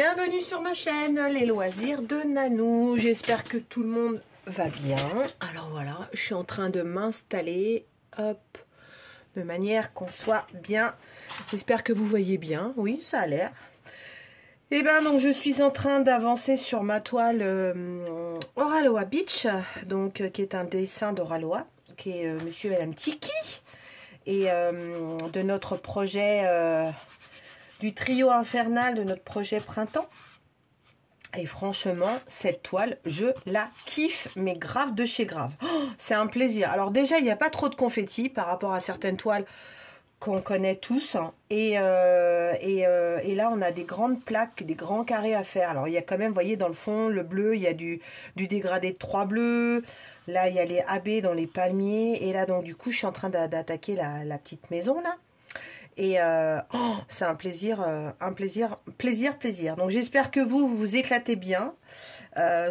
Bienvenue sur ma chaîne, les loisirs de Nanou. J'espère que tout le monde va bien. Alors voilà, je suis en train de m'installer, hop, de manière qu'on soit bien. J'espère que vous voyez bien, oui, ça a l'air. Et ben donc je suis en train d'avancer sur ma toile Oraloa Beach, donc qui est un dessin d'Oraloa, qui est Monsieur et Madame Tiki, et de notre projet du trio infernal, de notre projet printemps. Et franchement, cette toile, je la kiffe, mais grave de chez grave. Oh, c'est un plaisir. Alors déjà, il n'y a pas trop de confetti par rapport à certaines toiles qu'on connaît tous. Hein. Et là, on a des grandes plaques, des grands carrés à faire. Alors, il y a quand même, vous voyez, dans le fond, le bleu, il y a du dégradé de 3 bleus. Là, il y a les AB dans les palmiers. Et là, donc, du coup, je suis en train d'attaquer la petite maison, là. Et oh, c'est un plaisir, plaisir. Donc j'espère que vous vous éclatez bien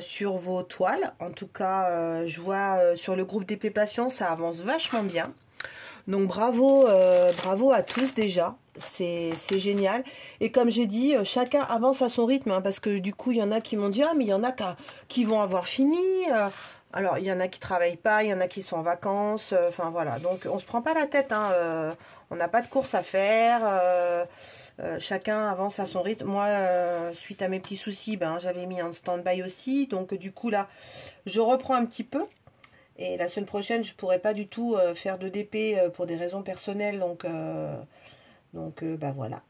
sur vos toiles. En tout cas, je vois sur le groupe d'épée passion, ça avance vachement bien. Donc bravo, bravo à tous déjà. C'est génial. Et comme j'ai dit, chacun avance à son rythme. Hein, parce que du coup, il y en a qui m'ont dit, ah mais il y en a qui vont avoir fini. Alors, il y en a qui travaillent pas, il y en a qui sont en vacances. Enfin, voilà. Donc, on se prend pas la tête. Hein, on n'a pas de course à faire. Chacun avance à son rythme. Moi, suite à mes petits soucis, ben, j'avais mis un stand-by aussi. Donc, du coup, là, je reprends un petit peu. Et la semaine prochaine, je pourrai pas du tout faire de DP pour des raisons personnelles. Donc, ben, voilà.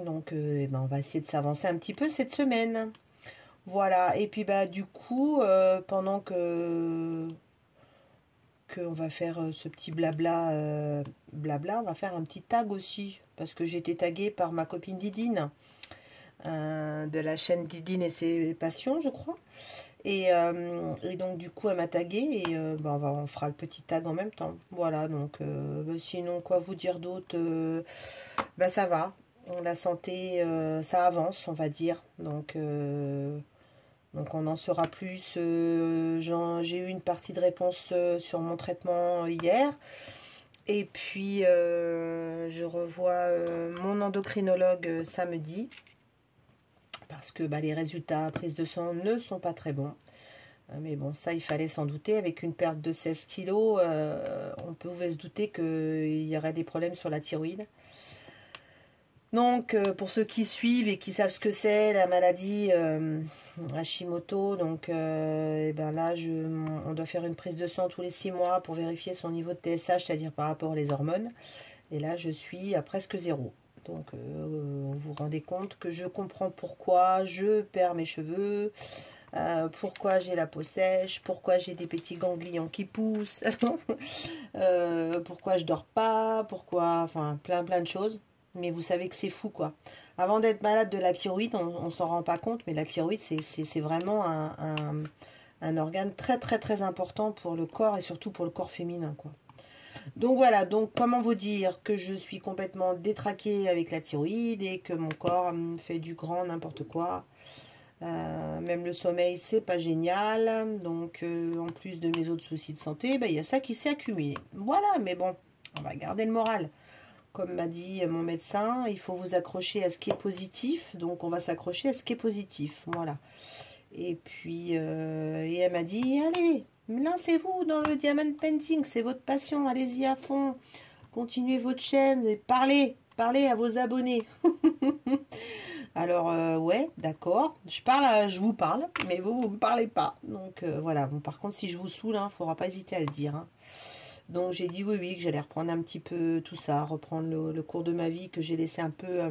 Donc, ben, on va essayer de s'avancer un petit peu cette semaine. Voilà, et puis bah du coup, pendant que on va faire ce petit blabla, on va faire un petit tag aussi, parce que j'ai été taguée par ma copine Didine, de la chaîne Didine et ses passions, je crois. Et donc du coup, elle m'a taguée, et bah, on fera le petit tag en même temps. Voilà, donc bah, sinon, quoi vous dire d'autre, bah ça va. La santé, ça avance, on va dire. Donc on en saura plus. J'ai eu une partie de réponse sur mon traitement hier. Et puis, je revois mon endocrinologue samedi. Parce que bah, les résultats à prise de sang ne sont pas très bons. Mais bon, ça, il fallait s'en douter. Avec une perte de 16 kilos, on pouvait se douter qu'il y aurait des problèmes sur la thyroïde. Donc, pour ceux qui suivent et qui savent ce que c'est, la maladie Hashimoto, donc et ben là, on doit faire une prise de sang tous les 6 mois pour vérifier son niveau de TSH, c'est-à-dire par rapport aux hormones. Et là, je suis à presque 0. Donc, vous vous rendez compte que je comprends pourquoi je perds mes cheveux, pourquoi j'ai la peau sèche, pourquoi j'ai des petits ganglions qui poussent, pourquoi je dors pas, pourquoi, enfin, plein de choses. Mais vous savez que c'est fou, quoi. Avant d'être malade de la thyroïde, on s'en rend pas compte, mais la thyroïde, c'est vraiment un organe très important pour le corps et surtout pour le corps féminin, quoi. Donc voilà, donc comment vous dire que je suis complètement détraquée avec la thyroïde et que mon corps fait du grand n'importe quoi. Même le sommeil, c'est pas génial. Donc en plus de mes autres soucis de santé, il y a ça qui s'est accumulé. Voilà, mais bon, on va garder le moral. Comme m'a dit mon médecin, il faut vous accrocher à ce qui est positif. Donc, on va s'accrocher à ce qui est positif. Voilà. Et puis, et elle m'a dit, allez, lancez-vous dans le diamond painting. C'est votre passion. Allez-y à fond. Continuez votre chaîne et parlez à vos abonnés. Alors, ouais, d'accord. Je vous parle, mais vous me parlez pas. Donc, voilà. Bon, par contre, si je vous saoule, il ne faudra pas hésiter à le dire. Hein. Donc j'ai dit oui, que j'allais reprendre un petit peu tout ça, reprendre le cours de ma vie que j'ai laissé un peu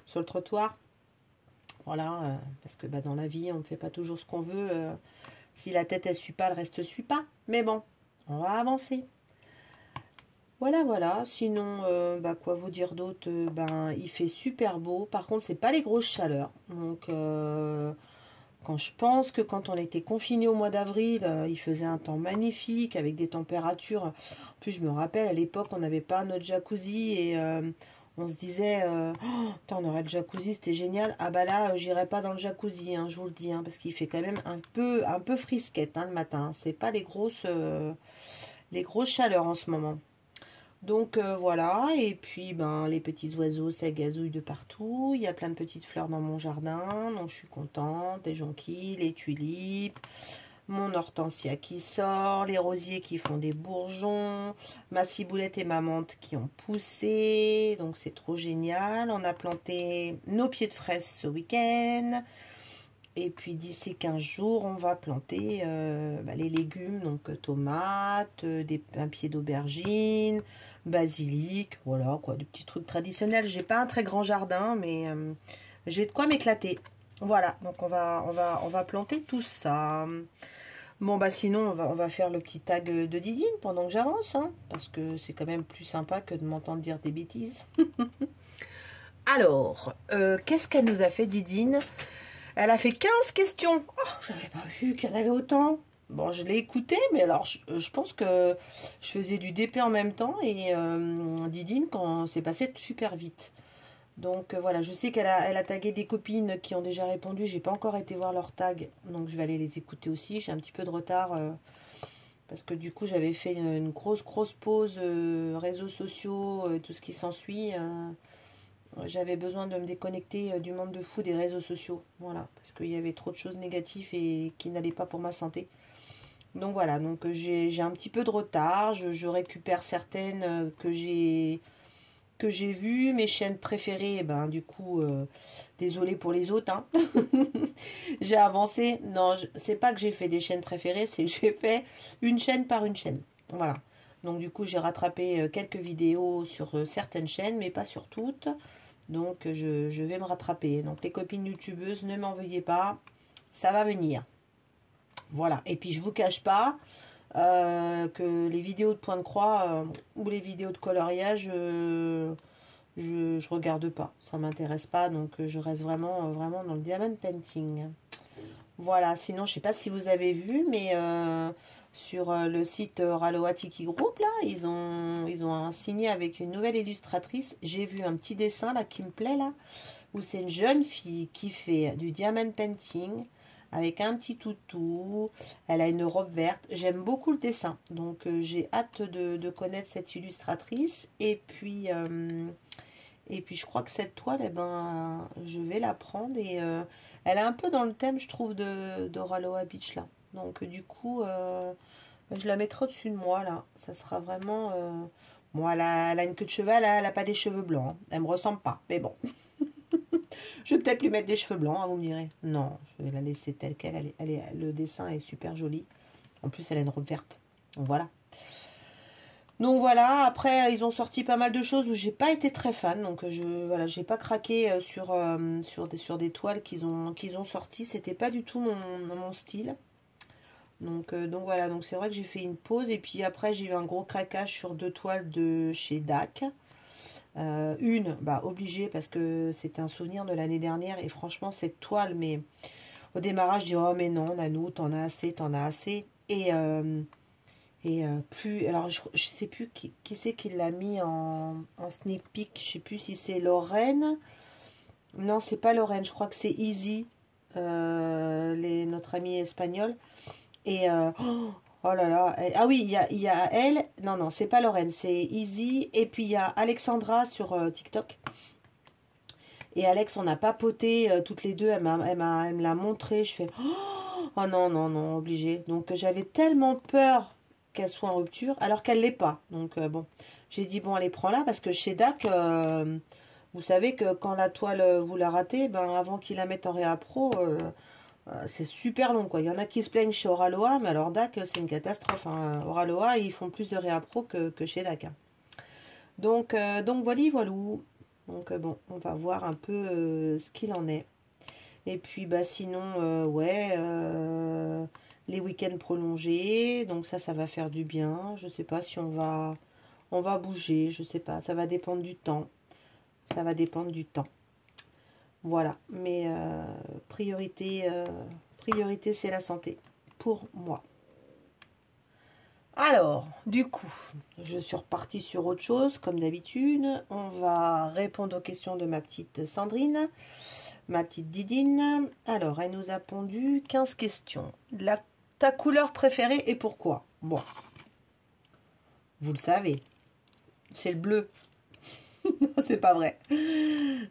sur le trottoir. Voilà, parce que bah, dans la vie, on ne fait pas toujours ce qu'on veut. Si la tête, elle suit pas, le reste ne suit pas. Mais bon, on va avancer. Voilà. Sinon, bah, quoi vous dire d'autre, ben, il fait super beau. Par contre, c'est pas les grosses chaleurs. Donc... quand je pense que quand on était confiné au mois d'avril, il faisait un temps magnifique avec des températures. En plus, je me rappelle, à l'époque, on n'avait pas notre jacuzzi et on se disait, oh, on aurait le jacuzzi, c'était génial. Ah bah là, j'irai pas dans le jacuzzi, hein, je vous le dis, hein, parce qu'il fait quand même un peu frisquette hein, le matin. C'est pas les grosses chaleurs en ce moment. Donc voilà, et puis ben les petits oiseaux ça gazouille de partout, il y a plein de petites fleurs dans mon jardin, donc je suis contente, des jonquilles, les tulipes, mon hortensia qui sort, les rosiers qui font des bourgeons, ma ciboulette et ma menthe qui ont poussé, donc c'est trop génial. On a planté nos pieds de fraises ce week-end. Et puis d'ici 15 jours, on va planter les légumes, donc tomates, un pied d'aubergine, basilic, voilà quoi, des petits trucs traditionnels. J'ai pas un très grand jardin, mais j'ai de quoi m'éclater. Voilà, donc on va planter tout ça. Bon bah sinon on va faire le petit tag de Didine pendant que j'avance, hein, parce que c'est quand même plus sympa que de m'entendre dire des bêtises. Alors, qu'est-ce qu'elle nous a fait Didine? Elle a fait 15 questions. Oh, je n'avais pas vu qu'il y en avait autant. Bon, je l'ai écouté, mais alors je pense que je faisais du DP en même temps et Didine, quand c'est passé super vite. Donc voilà, je sais elle a tagué des copines qui ont déjà répondu. J'ai pas encore été voir leur tag, donc je vais aller les écouter aussi. J'ai un petit peu de retard parce que du coup j'avais fait une grosse pause réseaux sociaux, tout ce qui s'ensuit. J'avais besoin de me déconnecter du monde de fou des réseaux sociaux. Voilà, parce qu'il y avait trop de choses négatives et qui n'allaient pas pour ma santé. Donc voilà, donc j'ai un petit peu de retard. Je récupère certaines que j'ai vues. Mes chaînes préférées, ben du coup, désolé pour les autres. Hein. J'ai avancé. Non, c'est pas que j'ai fait des chaînes préférées, c'est que j'ai fait une chaîne par une chaîne. Voilà. Donc du coup, j'ai rattrapé quelques vidéos sur certaines chaînes, mais pas sur toutes. Donc je vais me rattraper. Donc les copines youtubeuses, ne m'en veuillez pas. Ça va venir. Voilà. Et puis je vous cache pas que les vidéos de point de croix ou les vidéos de coloriage, je regarde pas. Ça m'intéresse pas. Donc je reste vraiment dans le diamond painting. Voilà. Sinon, je sais pas si vous avez vu, mais sur le site Raloa Tiki Group, là, ils ont signé avec une nouvelle illustratrice. J'ai vu un petit dessin là qui me plaît là, où c'est une jeune fille qui fait du diamond painting avec un petit toutou. Elle a une robe verte. J'aime beaucoup le dessin, donc j'ai hâte de connaître cette illustratrice. Et puis je crois que cette toile, eh ben, je vais la prendre et elle est un peu dans le thème, je trouve, de Raloa Beach là. Donc du coup, je la mettrai au-dessus de moi là. Ça sera vraiment... Bon, elle a une queue de cheval, elle n'a pas des cheveux blancs. Hein. Elle me ressemble pas, mais bon. Je vais peut-être lui mettre des cheveux blancs, hein, vous me direz. Non, je vais la laisser telle qu'elle. Le dessin est super joli. En plus, elle a une robe verte. Donc voilà. Donc voilà, après ils ont sorti pas mal de choses où j'ai pas été très fan, donc voilà, j'ai pas craqué sur des toiles qu'ils ont sorties, c'était pas du tout mon style. Donc voilà, donc c'est vrai que j'ai fait une pause et puis après j'ai eu un gros craquage sur 2 toiles de chez DAC. Une, bah obligée parce que c'était un souvenir de l'année dernière et franchement cette toile, mais au démarrage je dis oh mais non Nanou, t'en as assez. Et plus, alors je sais plus qui c'est qui l'a mis en sneak peek, je sais plus si c'est Lorraine. Non, c'est pas Lorraine, je crois que c'est Easy, notre amie espagnole. Et oh là là, ah oui, il y a elle, non, c'est pas Lorraine, c'est Easy. Et puis il y a Alexandra sur TikTok. Et Alex, on a papoté toutes les deux, elle me l'a montré. Je fais oh non, obligé. Donc j'avais tellement peur qu'elle soit en rupture, alors qu'elle l'est pas. Donc bon, j'ai dit bon, allez, prends-la, parce que chez DAC, vous savez que quand la toile, vous la ratez, ben, avant qu'ils la mettent en réa pro, c'est super long, quoi. Il y en a qui se plaignent chez Oraloa, mais alors DAC, c'est une catastrophe. Hein. Oraloa, ils font plus de réa pro que chez DAC. Hein. Donc voilà. Donc bon, on va voir un peu ce qu'il en est. Et puis bah sinon, ouais, les week-ends prolongés, donc ça va faire du bien. Je sais pas si on va bouger, je sais pas, ça va dépendre du temps. Ça va dépendre du temps. Voilà, mais priorité c'est la santé, pour moi. Alors, du coup, je suis repartie sur autre chose, comme d'habitude. On va répondre aux questions de ma petite Sandrine, ma petite Didine. Alors, elle nous a pondu 15 questions. Ta couleur préférée et pourquoi? Bon, vous le savez. c'est le bleu. Non, c'est pas vrai.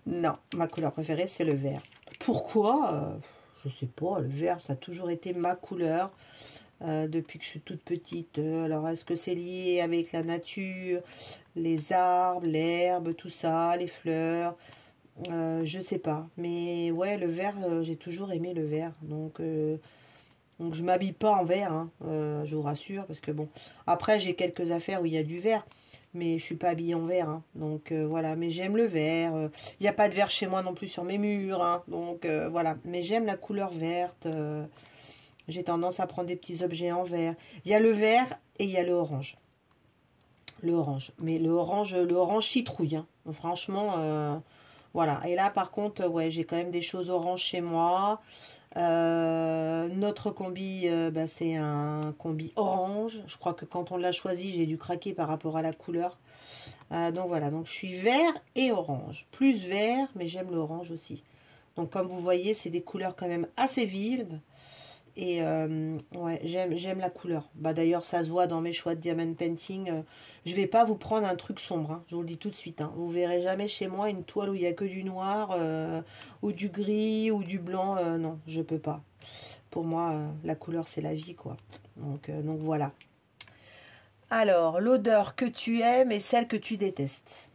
Non, ma couleur préférée, c'est le vert. Pourquoi? Je sais pas, le vert, ça a toujours été ma couleur depuis que je suis toute petite. Alors, est-ce que c'est lié avec la nature, les arbres, l'herbe, tout ça, les fleurs? Je sais pas. Mais ouais, le vert, j'ai toujours aimé le vert. Donc je m'habille pas en vert, hein, je vous rassure, parce que bon. Après, j'ai quelques affaires où il y a du vert, mais je suis pas habillée en vert, hein. Donc voilà, mais j'aime le vert. Il n'y a pas de vert chez moi non plus sur mes murs, hein. Donc voilà. Mais j'aime la couleur verte. J'ai tendance à prendre des petits objets en vert. Il y a le vert et il y a le orange. Le orange. Mais le orange citrouille, hein. Donc, franchement, voilà. Et là, par contre, ouais, j'ai quand même des choses orange chez moi. Notre combi, bah, c'est un combi orange. Je crois que quand on l'a choisi, j'ai dû craquer par rapport à la couleur. Donc voilà, donc je suis vert et orange. Plus vert, mais j'aime l'orange aussi. Donc comme vous voyez, c'est des couleurs quand même assez vives. Et ouais, j'aime la couleur. Bah, d'ailleurs, ça se voit dans mes choix de diamond painting. Je vais pas vous prendre un truc sombre, hein, je vous le dis tout de suite. Hein. Vous verrez jamais chez moi une toile où il n'y a que du noir, ou du gris, ou du blanc. Non, je peux pas. Pour moi, la couleur, c'est la vie, quoi. Donc voilà. Alors, l'odeur que tu aimes et celle que tu détestes.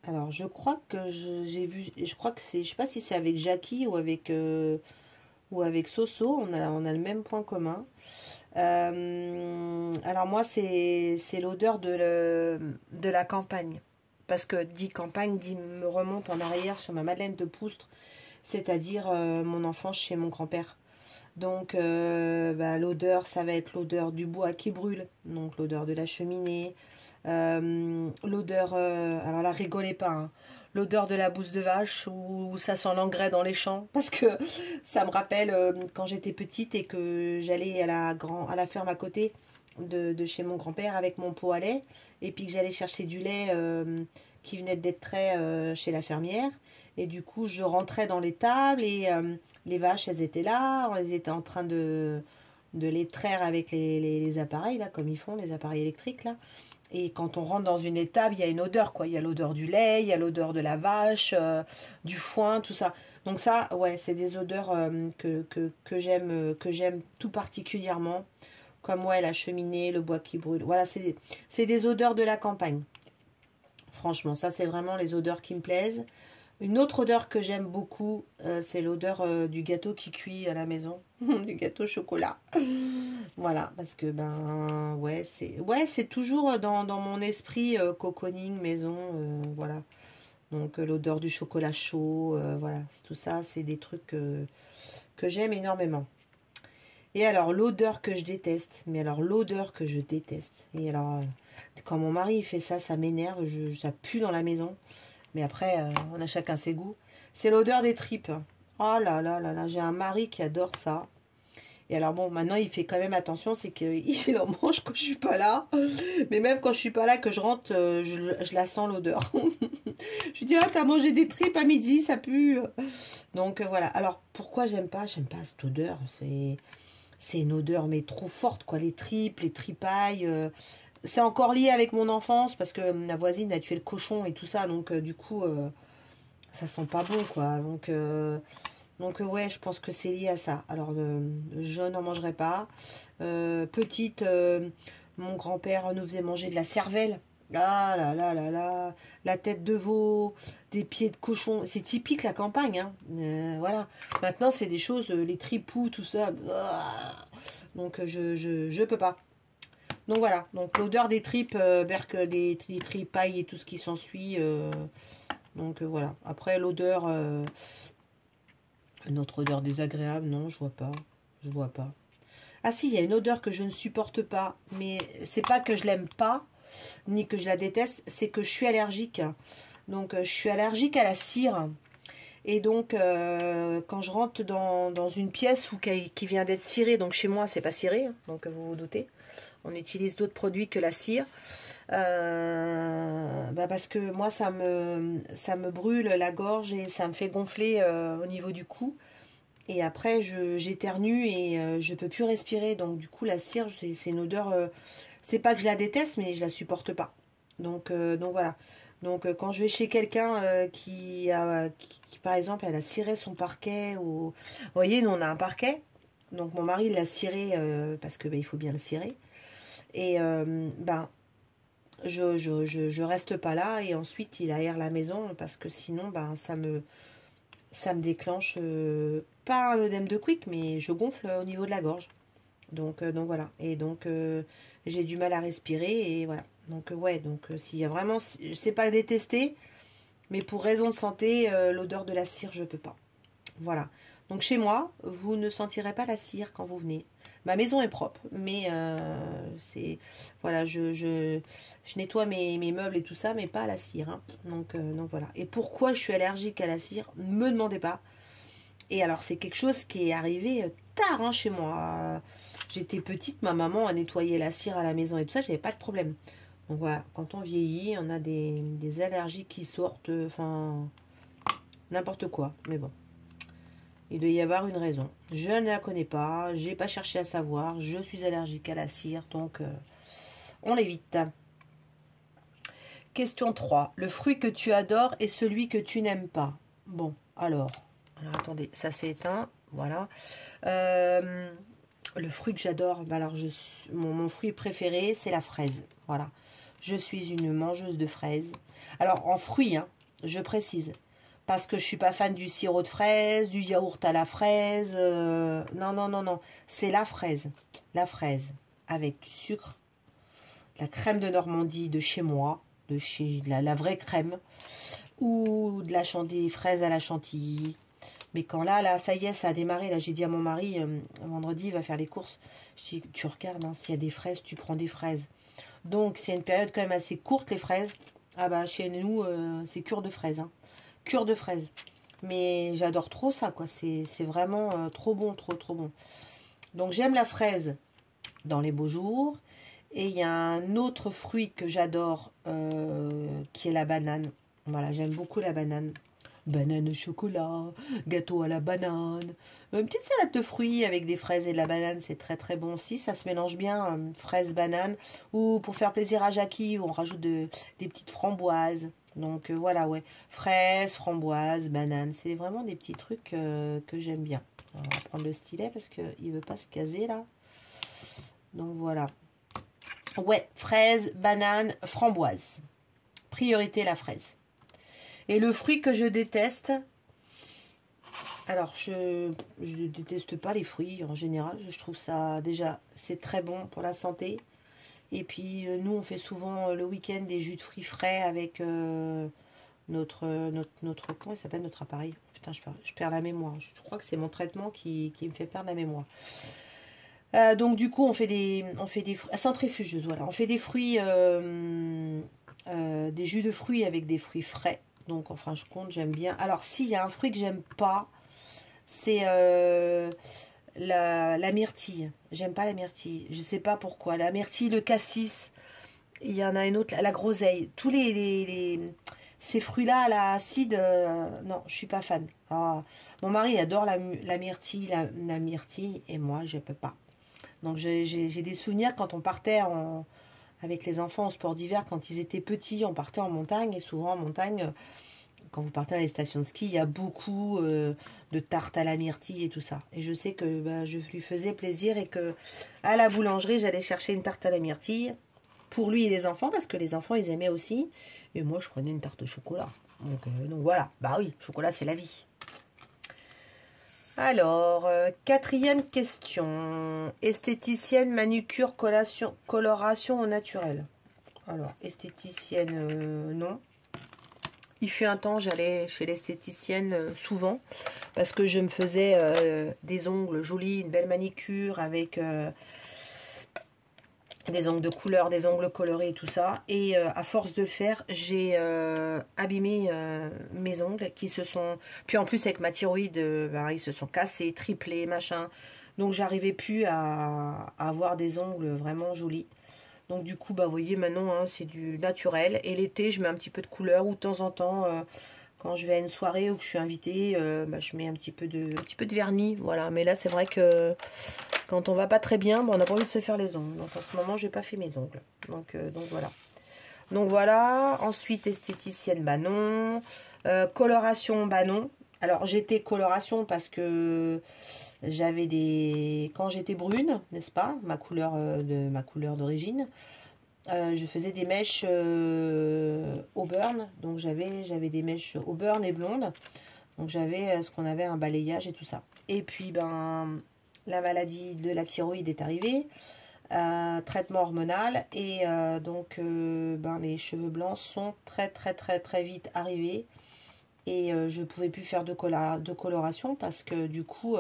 Alors, je crois que j'ai vu... Je crois que c'est... Je sais pas si c'est avec Jackie ou avec Soso, on a le même point commun. Alors moi, c'est l'odeur de la campagne. Parce que dit campagne, dit me remonte en arrière sur ma Madeleine de Proust, c'est-à-dire mon enfance chez mon grand-père. Donc bah, l'odeur, ça va être l'odeur du bois qui brûle, donc l'odeur de la cheminée, l'odeur, alors là, rigolez pas, hein, l'odeur de la bouse de vache où ça sent l'engrais dans les champs, parce que ça me rappelle quand j'étais petite et que j'allais à la ferme à côté de chez mon grand-père avec mon pot à lait, et puis que j'allais chercher du lait qui venait d'être trait chez la fermière, et du coup je rentrais dans l'étable et les vaches, elles étaient là, elles étaient en train de les traire avec les appareils, là, comme ils font, les appareils électriques, là. Et quand on rentre dans une étable, il y a une odeur, quoi. Il y a l'odeur du lait, il y a l'odeur de la vache, du foin, tout ça. Donc ça, ouais, c'est des odeurs que j'aime tout particulièrement. Comme, ouais, la cheminée, le bois qui brûle. Voilà, c'est des odeurs de la campagne. Franchement, ça, c'est vraiment les odeurs qui me plaisent. Une autre odeur que j'aime beaucoup, c'est l'odeur du gâteau qui cuit à la maison. Du gâteau au chocolat. Voilà, parce que, ben, ouais, c'est toujours dans mon esprit cocooning, maison, voilà. Donc, l'odeur du chocolat chaud, voilà. Tout ça, c'est des trucs que j'aime énormément. Et alors, l'odeur que je déteste. Mais alors, l'odeur que je déteste. Et alors, quand mon mari il fait ça, ça m'énerve. Ça pue dans la maison. Mais après, on a chacun ses goûts. C'est l'odeur des tripes. Oh là là là là, j'ai un mari qui adore ça. Et alors bon, maintenant il fait quand même attention, c'est qu'il en mange quand je suis pas là. Mais même quand je suis pas là, que je rentre, je la sens l'odeur. Je lui dis, ah, t'as mangé des tripes à midi, ça pue. Donc voilà. Alors pourquoi j'aime pas cette odeur. C'est une odeur mais trop forte, quoi. Les tripes, les tripailles. C'est encore lié avec mon enfance parce que ma voisine a tué le cochon et tout ça. Donc du coup, ça sent pas bon, quoi. Donc ouais, je pense que c'est lié à ça. Alors, je n'en mangerai pas. Petite, mon grand-père nous faisait manger de la cervelle. Ah là là là là, la tête de veau, des pieds de cochon. C'est typique la campagne, hein. Voilà. Maintenant, c'est des choses, les tripous, tout ça. Donc, je peux pas. Donc voilà. Donc l'odeur des tripes, des tripailles et tout ce qui s'ensuit. Donc voilà. Après, l'odeur... une autre odeur désagréable, non, je vois pas. Je vois pas. Ah si, il y a une odeur que je ne supporte pas, mais c'est pas que je l'aime pas, ni que je la déteste, c'est que je suis allergique. Donc je suis allergique à la cire. Et donc quand je rentre dans une pièce qui vient d'être cirée, donc chez moi c'est pas ciré, hein, donc vous vous doutez, on utilise d'autres produits que la cire. Bah parce que moi ça me brûle la gorge et ça me fait gonfler au niveau du cou, et après j'éternue et je peux plus respirer. Donc du coup la cire, c'est une odeur, c'est pas que je la déteste, mais je la supporte pas. Donc voilà. Donc quand je vais chez quelqu'un qui, par exemple, elle a ciré son parquet, ou... Vous voyez, nous on a un parquet, donc mon mari l'a ciré parce que il faut bien le cirer. Et ben, je reste pas là et ensuite il aère la maison parce que sinon, ben, ça me déclenche, pas un œdème de quick, mais je gonfle au niveau de la gorge. Donc voilà. Et donc j'ai du mal à respirer et voilà. Donc ouais, donc s'il y a vraiment, c'est pas détesté, mais pour raison de santé, l'odeur de la cire, je peux pas. Voilà. Donc chez moi, vous ne sentirez pas la cire quand vous venez. Ma maison est propre, mais voilà, je nettoie mes meubles et tout ça, mais pas à la cire, hein. Donc voilà. Et pourquoi je suis allergique à la cire, me demandez pas. Et alors c'est quelque chose qui est arrivé tard, hein, chez moi. J'étais petite, ma maman a nettoyé la cire à la maison et tout ça, j'avais pas de problème. Donc voilà, quand on vieillit, on a des allergies qui sortent, enfin, n'importe quoi. Mais bon, il doit y avoir une raison. Je ne la connais pas, j'ai pas cherché à savoir, je suis allergique à la cire, donc on l'évite. Question 3. Le fruit que tu adores est celui que tu n'aimes pas. Bon, alors attendez, ça s'est éteint, voilà. Le fruit que j'adore, bah alors mon fruit préféré, c'est la fraise. Voilà. Je suis une mangeuse de fraises. Alors, en fruits, hein, je précise. Parce que je suis pas fan du sirop de fraise, du yaourt à la fraise. Non, non, non, non. C'est la fraise. La fraise. Avec du sucre, la crème de Normandie de chez moi, de chez la vraie crème. Ou des fraises à la chantilly. Mais quand là, ça y est, ça a démarré. Là, j'ai dit à mon mari, vendredi, il va faire les courses. Je dis, tu regardes, hein, s'il y a des fraises, tu prends des fraises. Donc, c'est une période quand même assez courte, les fraises. Ah bah, chez nous, c'est cure de fraises. Hein. Cure de fraises. Mais j'adore trop ça, quoi. C'est vraiment trop bon, trop bon. Donc, j'aime la fraise dans les beaux jours. Et il y a un autre fruit que j'adore, qui est la banane. Voilà, j'aime beaucoup la banane. Banane au chocolat, gâteau à la banane, une petite salade de fruits avec des fraises et de la banane, c'est très bon aussi. Ça se mélange bien, fraises, banane. Ou pour faire plaisir à Jackie, on rajoute des petites framboises. Donc voilà, ouais. Fraises, framboises, bananes, c'est vraiment des petits trucs que j'aime bien. Alors, on va prendre le stylet parce qu'il ne veut pas se caser là. Donc voilà. Ouais, fraises, bananes, framboises. Priorité la fraise. Et le fruit que je déteste, alors je déteste pas les fruits en général, je trouve ça déjà, c'est très bon pour la santé. Et puis nous on fait souvent le week-end des jus de fruits frais avec notre comment il s'appelle notre appareil? Putain, je perds la mémoire, je crois que c'est mon traitement qui me fait perdre la mémoire. Donc du coup on fait des fruits, centrifugeuse, voilà, on fait des fruits, des jus de fruits avec des fruits frais. Donc, enfin, je compte, j'aime bien. Alors, s'il y a un fruit que j'aime pas, c'est la myrtille. J'aime pas la myrtille. Je sais pas pourquoi. La myrtille, le cassis. Il y en a une autre, la groseille. Tous ces fruits-là, à l'acide, non, je suis pas fan. Alors, mon mari adore la myrtille, la myrtille, et moi, je peux pas. Donc, j'ai des souvenirs quand on partait avec les enfants au sport d'hiver, quand ils étaient petits, on partait en montagne. Et souvent en montagne, quand vous partez à les stations de ski, il y a beaucoup de tartes à la myrtille et tout ça. Et je sais que je lui faisais plaisir et que à la boulangerie, j'allais chercher une tarte à la myrtille pour lui et les enfants, parce que les enfants, ils aimaient aussi. Et moi, je prenais une tarte au chocolat. Donc voilà, bah oui, chocolat, c'est la vie. Alors, quatrième question. Esthéticienne, manucure, coloration au naturel. Alors, esthéticienne, non. Il fut un temps, j'allais chez l'esthéticienne souvent, parce que je me faisais des ongles jolis, une belle manicure avec des ongles de couleur, des ongles colorés et tout ça. Et à force de le faire, j'ai abîmé mes ongles qui se sont... Puis en plus avec ma thyroïde, ils se sont cassés, triplés, machin. Donc j'arrivais plus à avoir des ongles vraiment jolis. Donc du coup, vous voyez maintenant, hein, c'est du naturel. Et l'été, je mets un petit peu de couleur ou de temps en temps... quand je vais à une soirée ou que je suis invitée, je mets un petit peu de vernis, voilà. Mais là, c'est vrai que quand on va pas très bien, on n'a pas envie de se faire les ongles. Donc en ce moment, j'ai pas fait mes ongles. Donc voilà. Donc voilà, ensuite esthéticienne, bah non. Coloration, bah non. Alors j'étais coloration parce que j'avais des... Quand j'étais brune, n'est-ce pas, ma couleur d'origine, je faisais des mèches auburn. Donc j'avais des mèches auburn et blondes. Donc j'avais ce qu'on avait un balayage et tout ça. Et puis ben la maladie de la thyroïde est arrivée. Traitement hormonal et donc ben, les cheveux blancs sont très vite arrivés et je pouvais plus faire de coloration parce que du coup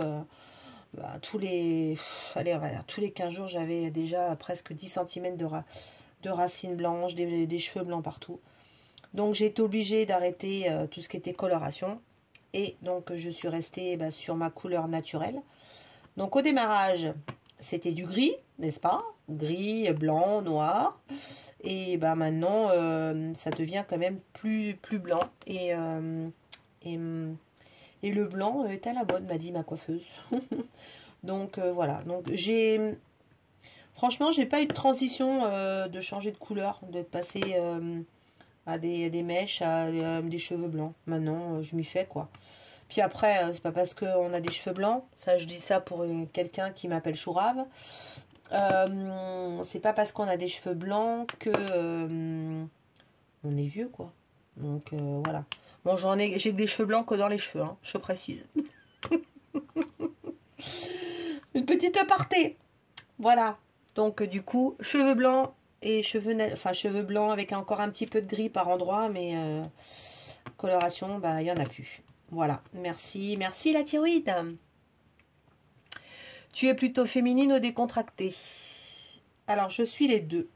bah, allez, on va dire, tous les 15 jours j'avais déjà presque 10 cm de racines blanches, des cheveux blancs partout. Donc j'ai été obligée d'arrêter tout ce qui était coloration et donc je suis restée bah, sur ma couleur naturelle. Donc au démarrage c'était du gris, n'est-ce pas? Gris, blanc, noir. Et ben maintenant, ça devient quand même plus blanc. Et, et le blanc est à la bonne, m'a dit ma coiffeuse. Donc voilà. Donc franchement, j'ai pas eu de transition de changer de couleur, d'être passé à des mèches, à des cheveux blancs. Maintenant, je m'y fais quoi. Puis après, c'est pas parce qu'on a des cheveux blancs, ça je dis ça pour quelqu'un qui m'appelle Chourave, c'est pas parce qu'on a des cheveux blancs que on est vieux quoi. Donc voilà. Bon, j'ai que des cheveux blancs que dans les cheveux, hein, je précise. Une petite aparté. Voilà. Donc du coup, cheveux blancs et cheveux blancs avec encore un petit peu de gris par endroit, mais coloration, bah il y en a plus. Voilà, merci la thyroïde. Tu es plutôt féminine ou décontractée? Alors, je suis les deux.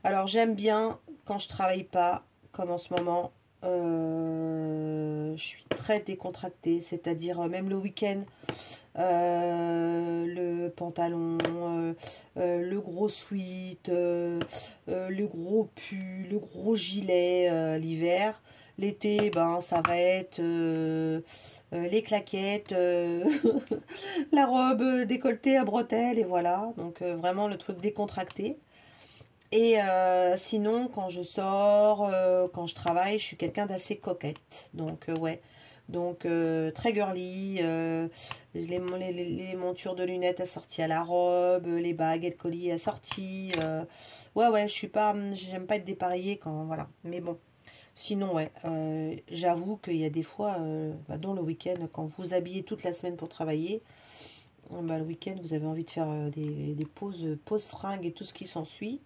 Alors, j'aime bien quand je travaille pas, comme en ce moment. Je suis très décontractée, c'est-à-dire même le week-end, le pantalon, le gros sweat, le gros pull, le gros gilet l'hiver. L'été, ben, ça va être les claquettes, la robe décolletée à bretelles, et voilà. Donc, vraiment le truc décontracté. Et sinon, quand je sors, quand je travaille, je suis quelqu'un d'assez coquette. Donc, ouais. Donc, très girly. Les montures de lunettes assorties à la robe, les bagues et le collier assortis. Ouais, je suis pas... J'aime pas être dépareillée quand... Voilà. Mais bon. Sinon, ouais, j'avoue qu'il y a des fois, bah, dans le week-end, quand vous vous habillez toute la semaine pour travailler, bah, le week-end, vous avez envie de faire des pauses fringues et tout ce qui s'ensuit.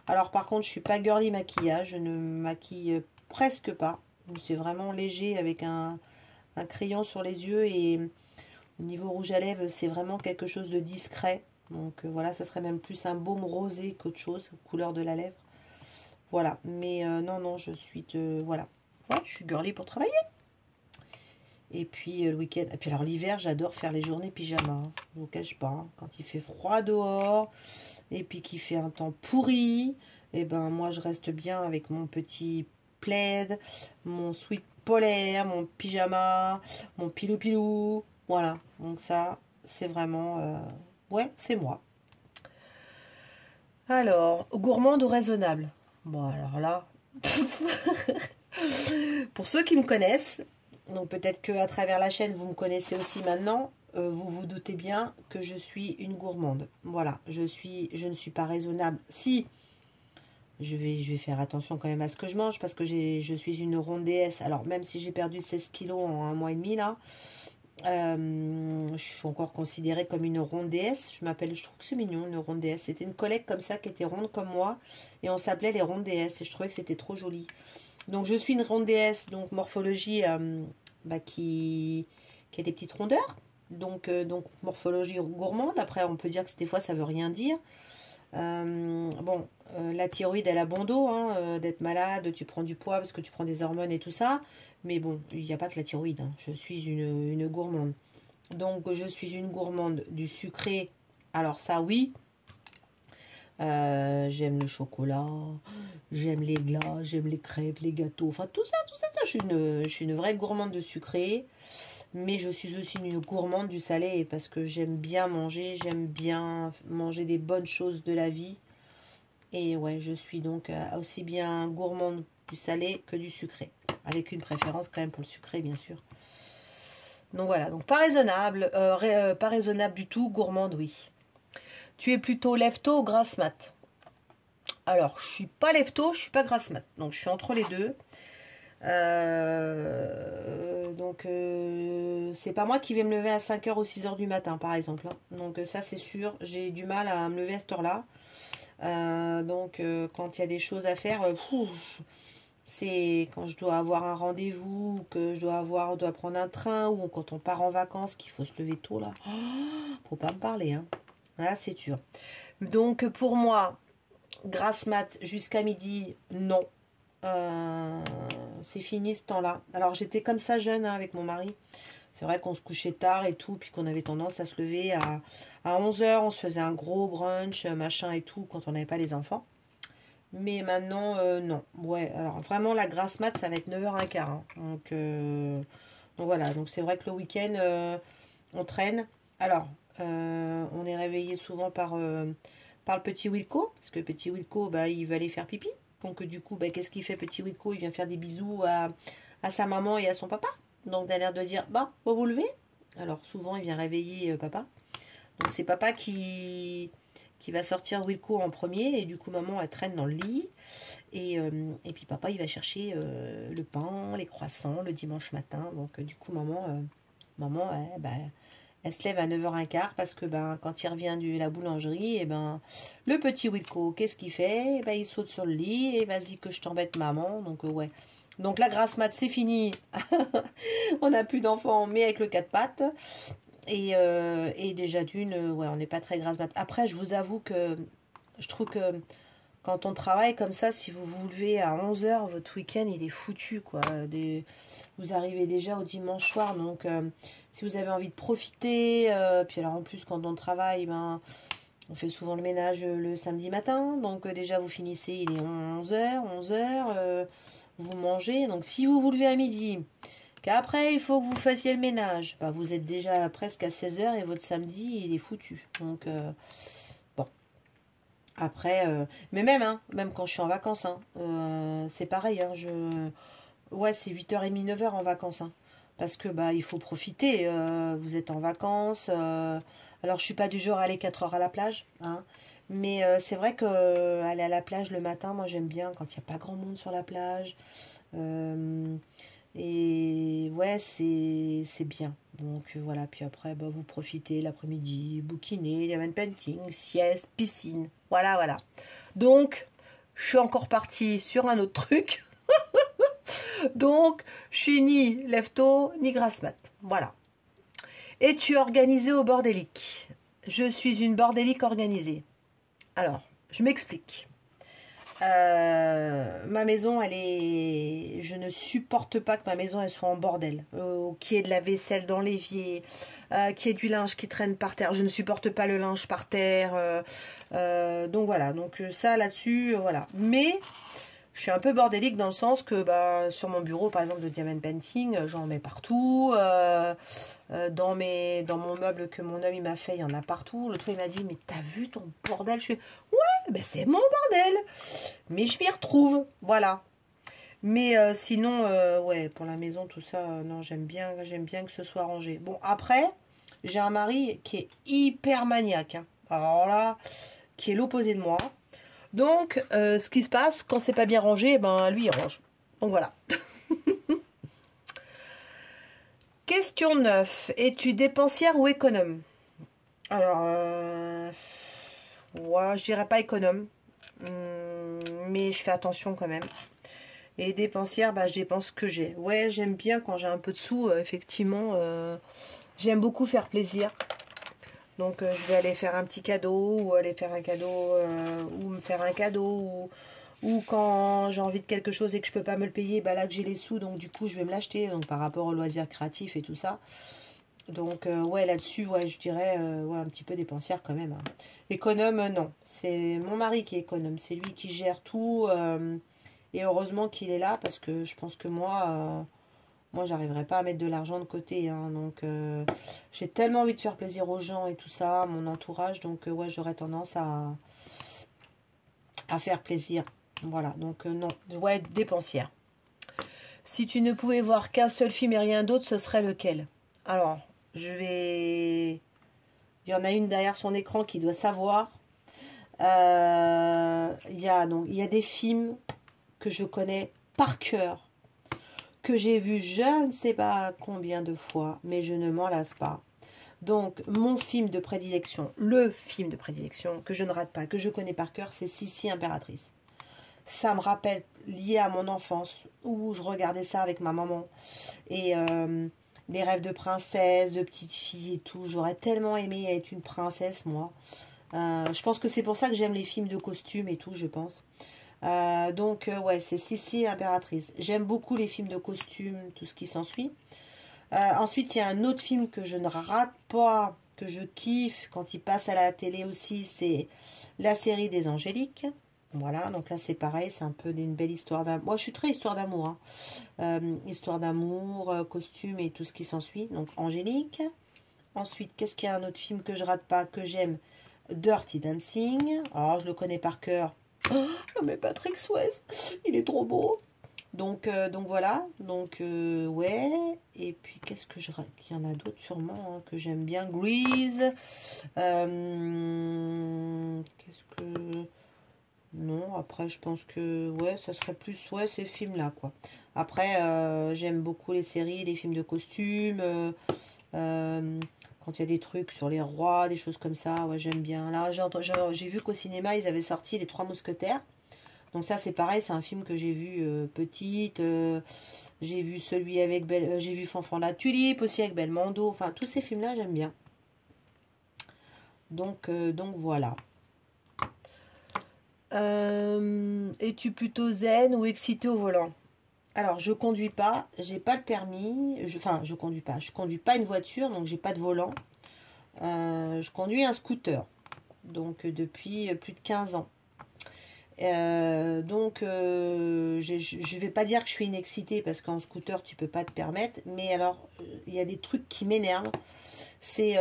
Alors, par contre, je suis pas girly maquillage, je ne maquille presque pas. C'est vraiment léger avec un crayon sur les yeux et au niveau rouge à lèvres, c'est vraiment quelque chose de discret. Donc, voilà, ça serait même plus un baume rosé qu'autre chose, couleur de la lèvre. Voilà, mais non, je suis voilà. Ouais, je suis girly pour travailler. Et puis le week-end, et puis alors l'hiver, j'adore faire les journées pyjama. Hein. Je vous cache pas, hein. Quand il fait froid dehors, et puis qu'il fait un temps pourri, et ben moi je reste bien avec mon petit plaid, mon sweat polaire, mon pyjama, mon pilou-pilou. Voilà, donc ça, c'est vraiment... ouais, c'est moi. Alors, gourmande ou raisonnable? Bon, alors là, pour ceux qui me connaissent, donc peut-être qu'à travers la chaîne, vous me connaissez aussi maintenant, vous vous doutez bien que je suis une gourmande. Voilà, je ne suis pas raisonnable. Si, je vais faire attention quand même à ce que je mange, parce que je suis une ronde déesse. Alors, même si j'ai perdu 16 kilos en 1 mois et demi, là, je suis encore considérée comme une ronde déesse. Je trouve que c'est mignon, une ronde déesse. C'était une collègue comme ça qui était ronde comme moi, et on s'appelait les rondes déesses, et je trouvais que c'était trop joli. Donc je suis une ronde déesse, donc morphologie bah, qui a des petites rondeurs, donc morphologie gourmande. Après on peut dire que des fois ça veut rien dire. Bon, la thyroïde elle a bon dos, hein, d'être malade, tu prends du poids parce que tu prends des hormones et tout ça. Mais bon, il n'y a pas que la thyroïde, hein. Je suis une gourmande. Donc, je suis une gourmande du sucré. Alors ça, oui. J'aime le chocolat, j'aime les glaces, j'aime les crêpes, les gâteaux. Enfin, tout ça. Je suis une vraie gourmande de sucré. Mais je suis aussi une gourmande du salé parce que j'aime bien manger des bonnes choses de la vie. Et ouais, je suis donc aussi bien gourmande du salé que du sucré. Avec une préférence quand même pour le sucré, bien sûr. Donc voilà, donc pas raisonnable, pas raisonnable du tout, gourmande, oui. Tu es plutôt lève-tôt ou grasse mat? Alors, je suis pas lève-tôt, je suis pas grasse mat. Donc je suis entre les deux. C'est pas moi qui vais me lever à 5h ou 6h du matin, par exemple. Hein. Donc ça, c'est sûr, j'ai du mal à me lever à cette heure-là. Quand il y a des choses à faire, c'est quand je dois avoir un rendez-vous, que je dois prendre un train, ou quand on part en vacances, qu'il faut se lever tôt, là. Oh, faut pas me parler, hein. Là, c'est sûr. Donc, pour moi, grasse mat jusqu'à midi, non. C'est fini ce temps-là. Alors, j'étais comme ça jeune, hein, avec mon mari. C'est vrai qu'on se couchait tard et tout, puis qu'on avait tendance à se lever à 11h. On se faisait un gros brunch, machin et tout, quand on n'avait pas les enfants. Mais maintenant, non. Ouais, alors vraiment, la grasse mat, ça va être 9h15. Hein. Donc voilà, donc c'est vrai que le week-end, on traîne. Alors, on est réveillé souvent par le petit Wilco, parce que le petit Wilco, bah, il va aller faire pipi. Donc du coup, bah, qu'est-ce qu'il fait, petit Wilco? Il vient faire des bisous à sa maman et à son papa. Donc, il a l'air de dire, bah, vous vous levez. Alors, souvent, il vient réveiller papa. Donc, c'est papa qui va sortir Wilco en premier. Et du coup, maman, elle traîne dans le lit. Et puis, papa, il va chercher le pain, les croissants le dimanche matin. Donc, du coup, maman elle se lève à 9h15 parce que quand il revient de la boulangerie, et le petit Wilco, qu'est-ce qu'il fait? Il saute sur le lit et vas-y que je t'embête maman. Donc ouais. Donc la grasse mat, c'est fini. On n'a plus d'enfants, mais avec le 4 pattes. Et déjà d'une, ouais, on n'est pas très grasse mat. Après, je vous avoue que je trouve que quand on travaille comme ça, si vous vous levez à 11h, votre week-end, il est foutu, quoi. Vous arrivez déjà au dimanche soir, donc si vous avez envie de profiter, puis alors en plus, quand on travaille, on fait souvent le ménage le samedi matin, donc déjà vous finissez, il est 11h, vous mangez, donc si vous vous levez à midi, qu'après il faut que vous fassiez le ménage, vous êtes déjà presque à 16h et votre samedi, il est foutu, donc... bon. Après, mais même quand je suis en vacances, c'est pareil. Ouais, c'est 8h30, 9h en vacances. Parce que il faut profiter. Vous êtes en vacances. Alors, je suis pas du genre à aller 4 heures à la plage. Hein, mais c'est vrai que aller à la plage le matin, moi j'aime bien quand il n'y a pas grand monde sur la plage. Et ouais, c'est bien. Donc voilà, puis après, vous profitez l'après-midi, bouquiner, diamond painting, sieste, piscine. Voilà, voilà. Donc, je suis encore partie sur un autre truc. Donc, je suis ni lève-tôt, ni grasse mat. Voilà. Et tu es organisée au bordélique. Je suis une bordélique organisée. Alors, je m'explique. Ma maison, je ne supporte pas que ma maison elle soit en bordel, qu'il y ait de la vaisselle dans l'évier, qu'il y ait du linge qui traîne par terre. Je ne supporte pas le linge par terre. Donc voilà, donc ça là-dessus, voilà. Mais je suis un peu bordélique dans le sens que sur mon bureau, par exemple, de diamond painting, j'en mets partout. Dans mon meuble que mon homme il m'a fait, il y en a partout. L'autre fois, il m'a dit, mais t'as vu ton bordel? Je fais, ouais, c'est mon bordel. Mais je m'y retrouve, voilà. Mais sinon, ouais, pour la maison, tout ça, non, j'aime bien que ce soit rangé. Bon, après, j'ai un mari qui est hyper maniaque. Hein. Alors là, qui est l'opposé de moi. Donc, ce qui se passe, quand c'est pas bien rangé, lui, il range. Donc voilà. Question 9. Es-tu dépensière ou économe? Alors, ouais, je dirais pas économe. Mais je fais attention quand même. Et dépensière, je dépense ce que j'ai. Ouais, j'aime bien quand j'ai un peu de sous, effectivement. J'aime beaucoup faire plaisir. Donc, je vais aller faire un petit cadeau, ou aller faire un cadeau, ou me faire un cadeau, ou quand j'ai envie de quelque chose et que je peux pas me le payer, là que j'ai les sous, donc du coup, je vais me l'acheter. Donc, par rapport aux loisirs créatifs et tout ça. Donc, ouais, là-dessus, ouais, je dirais, ouais, un petit peu dépensière quand même. Hein. Économe, non. C'est mon mari qui est économe. C'est lui qui gère tout. Et heureusement qu'il est là parce que je pense que moi j'arriverai pas à mettre de l'argent de côté. Hein, donc, j'ai tellement envie de faire plaisir aux gens et tout ça, mon entourage. Donc, ouais, j'aurais tendance à faire plaisir. Voilà, donc non, je dois être dépensière. Si tu ne pouvais voir qu'un seul film et rien d'autre, ce serait lequel? Alors, je vais... Il y en a une derrière son écran qui doit savoir. Il y a des films que je connais par cœur, que j'ai vu je ne sais pas combien de fois, mais je ne m'en lasse pas. Donc, mon film de prédilection, le film de prédilection que je ne rate pas, que je connais par cœur, c'est Sissi Impératrice. Ça me rappelle, lié à mon enfance, où je regardais ça avec ma maman. Et les rêves de princesse, de petite fille et tout. J'aurais tellement aimé être une princesse, moi. Je pense que c'est pour ça que j'aime les films de costumes et tout, je pense. Ouais, c'est Sissi Impératrice. J'aime beaucoup les films de costumes, tout ce qui s'ensuit. Ensuite, il y a un autre film que je ne rate pas, que je kiffe quand il passe à la télé aussi, c'est la série des Angéliques. Voilà, donc là c'est pareil, c'est un peu une belle histoire d'amour. Moi je suis très histoire d'amour, hein. Histoire d'amour, costume et tout ce qui s'ensuit. Donc Angélique. Ensuite, qu'est-ce qu'il y a un autre film que je rate pas, que j'aime? Dirty Dancing. Alors je le connais par cœur. Oh, mais Patrick Swayze, il est trop beau. Donc voilà, ouais, et puis qu'est-ce que je... Il y en a d'autres sûrement hein, que j'aime bien, Grease, qu'est-ce que... Non, après je pense que, ouais, ça serait plus, ouais, ces films-là, quoi. Après, j'aime beaucoup les séries, les films de costumes, quand il y a des trucs sur les rois, des choses comme ça, ouais, j'aime bien. Là, j'ai vu qu'au cinéma, ils avaient sorti Les Trois Mousquetaires. Donc ça c'est pareil, c'est un film que j'ai vu petite, j'ai vu celui avec j'ai vu Fanfan la Tulipe aussi avec Belmondo, enfin tous ces films-là j'aime bien. Donc voilà. Es-tu plutôt zen ou excité au volant? Alors je conduis pas, j'ai pas le permis, enfin je conduis pas une voiture, donc j'ai pas de volant. Je conduis un scooter, donc depuis plus de 15 ans. Je vais pas dire que je suis inexcitée parce qu'en scooter tu peux pas te permettre, mais alors il y a des trucs qui m'énervent. C'est